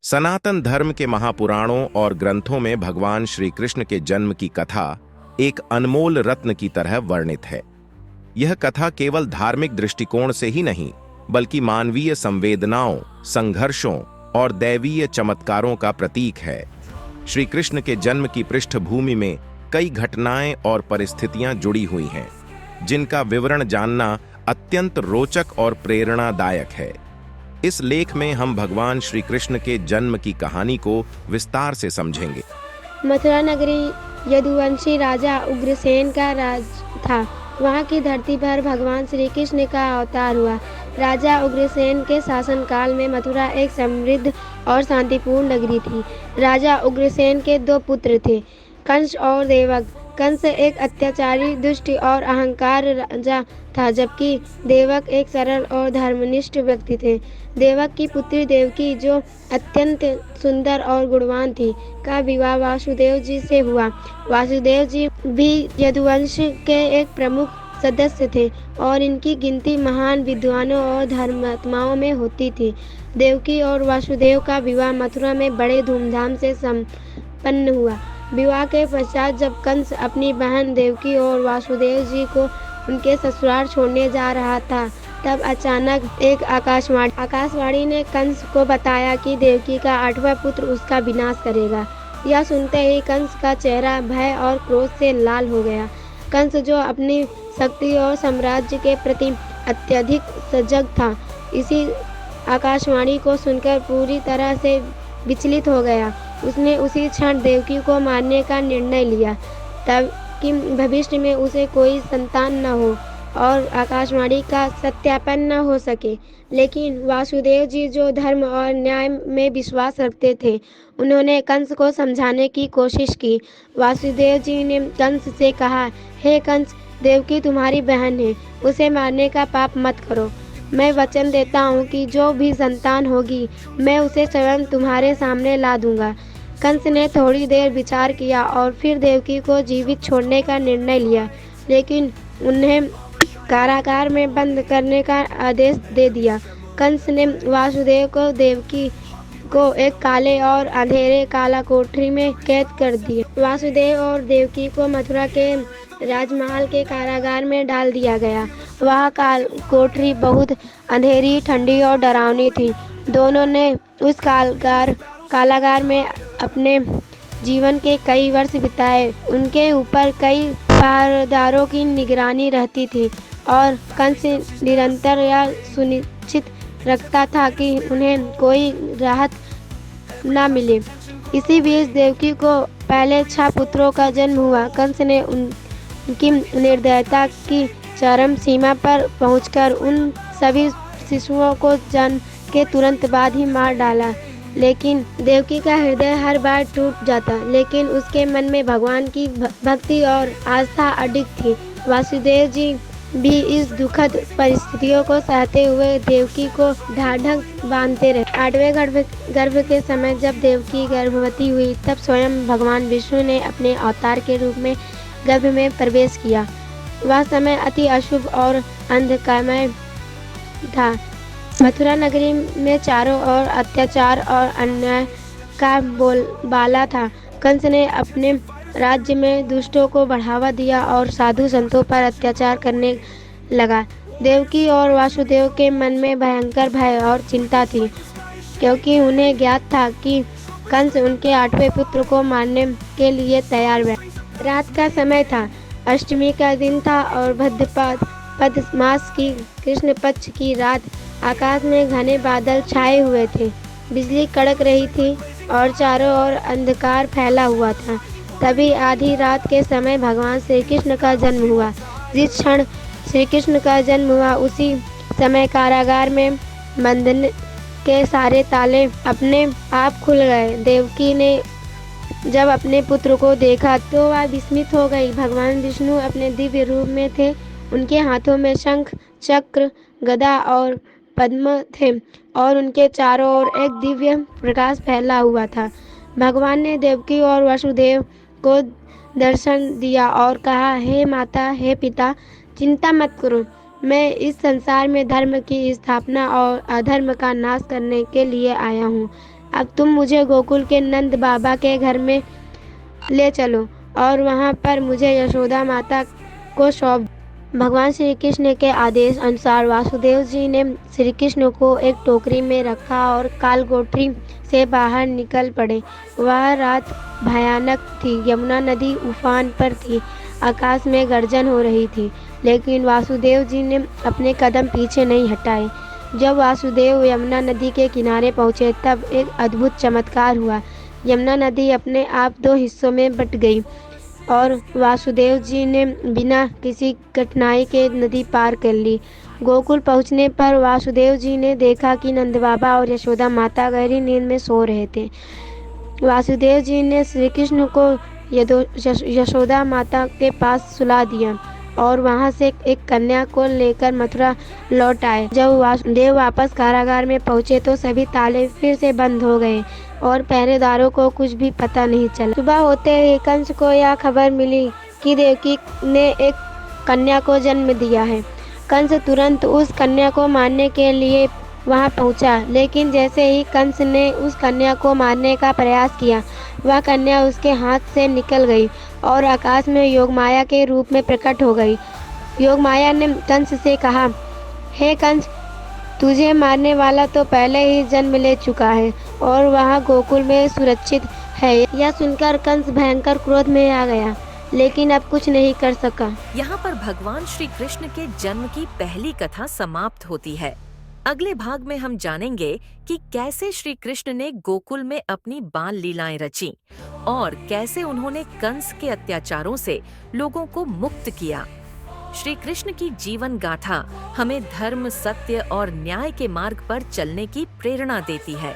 सनातन धर्म के महापुराणों और ग्रंथों में भगवान श्री कृष्ण के जन्म की कथा एक अनमोल रत्न की तरह वर्णित है। यह कथा केवल धार्मिक दृष्टिकोण से ही नहीं, बल्कि मानवीय संवेदनाओं, संघर्षों और दैवीय चमत्कारों का प्रतीक है। श्री कृष्ण के जन्म की पृष्ठभूमि में कई घटनाएं और परिस्थितियां जुड़ी हुई हैं, जिनका विवरण जानना अत्यंत रोचक और प्रेरणादायक है। इस लेख में हम भगवान श्री कृष्ण के जन्म की कहानी को विस्तार से समझेंगे। मथुरा नगरी यदुवंशी राजा उग्रसेन का राज था। वहाँ की धरती पर भगवान श्री कृष्ण का अवतार हुआ। राजा उग्रसेन के शासनकाल में मथुरा एक समृद्ध और शांतिपूर्ण नगरी थी। राजा उग्रसेन के दो पुत्र थे, कंस और देवक। कंस एक अत्याचारी, दुष्ट और अहंकार राजा था, जबकि देवक एक सरल और धर्मनिष्ठ व्यक्ति थे। देवक की पुत्री देवकी, जो अत्यंत सुंदर और गुणवान थी, का विवाह वासुदेव जी से हुआ। वासुदेव जी भी यदुवंश के एक प्रमुख सदस्य थे और इनकी गिनती महान विद्वानों और धर्मात्माओं में होती थी। देवकी और वासुदेव का विवाह मथुरा में बड़े धूमधाम से संपन्न हुआ। विवाह के पश्चात जब कंस अपनी बहन देवकी और वासुदेव जी को उनके ससुराल छोड़ने जा रहा था, तब अचानक एक आकाशवाणी ने कंस को बताया कि देवकी का 8वां पुत्र उसका विनाश करेगा। यह सुनते ही कंस का चेहरा भय और क्रोध से लाल हो गया। कंस, जो अपनी शक्ति और साम्राज्य के प्रति अत्यधिक सजग था, इसी आकाशवाणी को सुनकर पूरी तरह से विचलित हो गया। उसने उसी क्षण देवकी को मारने का निर्णय लिया, तब कि भविष्य में उसे कोई संतान न हो और आकाशवाणी का सत्यापन न हो सके। लेकिन वासुदेव जी, जो धर्म और न्याय में विश्वास रखते थे, उन्होंने कंस को समझाने की कोशिश की। वासुदेव जी ने कंस से कहा, हे कंस, देवकी तुम्हारी बहन है, उसे मारने का पाप मत करो। मैं वचन देता हूँ कि जो भी संतान होगी, मैं उसे स्वयं तुम्हारे सामने ला दूंगा। कंस ने थोड़ी देर विचार किया और फिर देवकी को जीवित छोड़ने का निर्णय लिया, लेकिन उन्हें कारागार में बंद करने का आदेश दे दिया। कंस ने वासुदेव को देवकी को एक काले और अंधेरे काला कोठरी में कैद कर दिया। वासुदेव और देवकी को मथुरा के राजमहल के कारागार में डाल दिया गया। वह कोठरी बहुत अंधेरी, ठंडी और डरावनी थी। दोनों ने उस कारागार में अपने जीवन के कई वर्ष बिताए। उनके ऊपर कई पहरेदारों की निगरानी रहती थी और कंस निरंतर यह सुनिश्चित रखता था कि उन्हें कोई राहत न मिले। इसी बीच देवकी को पहले 6 पुत्रों का जन्म हुआ। कंस ने उनकी निर्दयता की चरम सीमा पर पहुंचकर उन सभी शिशुओं को जन्म के तुरंत बाद ही मार डाला। लेकिन देवकी का हृदय हर बार टूट जाता, लेकिन उसके मन में भगवान की भक्ति और आस्था अडिग थी। वासुदेव जी भी इस दुखद परिस्थितियों को सहते हुए देवकी को ढाढ़स बांधते रहे। 8वें गर्भ के समय जब देवकी गर्भवती हुई, तब स्वयं भगवान विष्णु ने अपने अवतार के रूप में गर्भ में प्रवेश किया। वह समय अति अशुभ और अंधकारमय था। मथुरा नगरी में चारों ओर अत्याचार और अन्याय का बोलबाला था। कंस ने अपने राज्य में दुष्टों को बढ़ावा दिया और साधु संतों पर अत्याचार करने लगा। देवकी और वासुदेव के मन में भयंकर भय और चिंता थी, क्योंकि उन्हें ज्ञात था कि कंस उनके 8वें पुत्र को मारने के लिए तैयार है। रात का समय था, अष्टमी का दिन था और भाद्रपद मास की कृष्ण पक्ष की रात। आकाश में घने बादल छाए हुए थे, बिजली कड़क रही थी और चारों ओर अंधकार फैला हुआ था। तभी आधी रात के समय भगवान श्री कृष्ण का जन्म हुआ। जिस क्षण श्री कृष्ण का जन्म हुआ, उसी समय कारागार में बंधन के सारे ताले अपने आप खुल गए। देवकी ने जब अपने पुत्र को देखा तो वह विस्मित हो गई। भगवान विष्णु अपने दिव्य रूप में थे। उनके हाथों में शंख, चक्र, गदा और पद्म थे और उनके चारों ओर एक दिव्य प्रकाश फैला हुआ था। भगवान ने देवकी और वासुदेव को दर्शन दिया और कहा, हे माता, हे पिता, चिंता मत करो। मैं इस संसार में धर्म की स्थापना और अधर्म का नाश करने के लिए आया हूँ। अब तुम मुझे गोकुल के नंद बाबा के घर में ले चलो और वहाँ पर मुझे यशोदा माता को सौंप। भगवान श्री कृष्ण के आदेश अनुसार वासुदेव जी ने श्री कृष्ण को एक टोकरी में रखा और कालकोठरी से बाहर निकल पड़े। वह रात भयानक थी। यमुना नदी उफान पर थी। आकाश में गर्जन हो रही थी, लेकिन वासुदेव जी ने अपने कदम पीछे नहीं हटाए। जब वासुदेव यमुना नदी के किनारे पहुँचे तब एक अद्भुत चमत्कार हुआ। यमुना नदी अपने आप दो हिस्सों में बट गई और वासुदेव जी ने बिना किसी कठिनाई के नदी पार कर ली। गोकुल पहुंचने पर वासुदेव जी ने देखा कि नंद बाबा और यशोदा माता गहरी नींद में सो रहे थे। वासुदेव जी ने श्री कृष्ण को यशोदा माता के पास सुला दिया और वहां से एक कन्या को लेकर मथुरा लौट आए। जब वासुदेव वापस कारागार में पहुंचे तो सभी ताले फिर से बंद हो गए और पहरेदारों को कुछ भी पता नहीं चला। सुबह होते ही कंस को यह खबर मिली कि देवकी ने एक कन्या को जन्म दिया है। कंस तुरंत उस कन्या को मारने के लिए वहां पहुंचा, लेकिन जैसे ही कंस ने उस कन्या को मारने का प्रयास किया, वह कन्या उसके हाथ से निकल गई और आकाश में योगमाया के रूप में प्रकट हो गई। योगमाया ने कंस से कहा, हे कंस, तुझे मारने वाला तो पहले ही जन्म ले चुका है और वहाँ गोकुल में सुरक्षित है। यह सुनकर कंस भयंकर क्रोध में आ गया, लेकिन अब कुछ नहीं कर सका। यहाँ पर भगवान श्री कृष्ण के जन्म की पहली कथा समाप्त होती है। अगले भाग में हम जानेंगे कि कैसे श्री कृष्ण ने गोकुल में अपनी बाल लीलाएं रची और कैसे उन्होंने कंस के अत्याचारों से लोगों को मुक्त किया। श्री कृष्ण की जीवन गाथा हमें धर्म, सत्य और न्याय के मार्ग पर चलने की प्रेरणा देती है।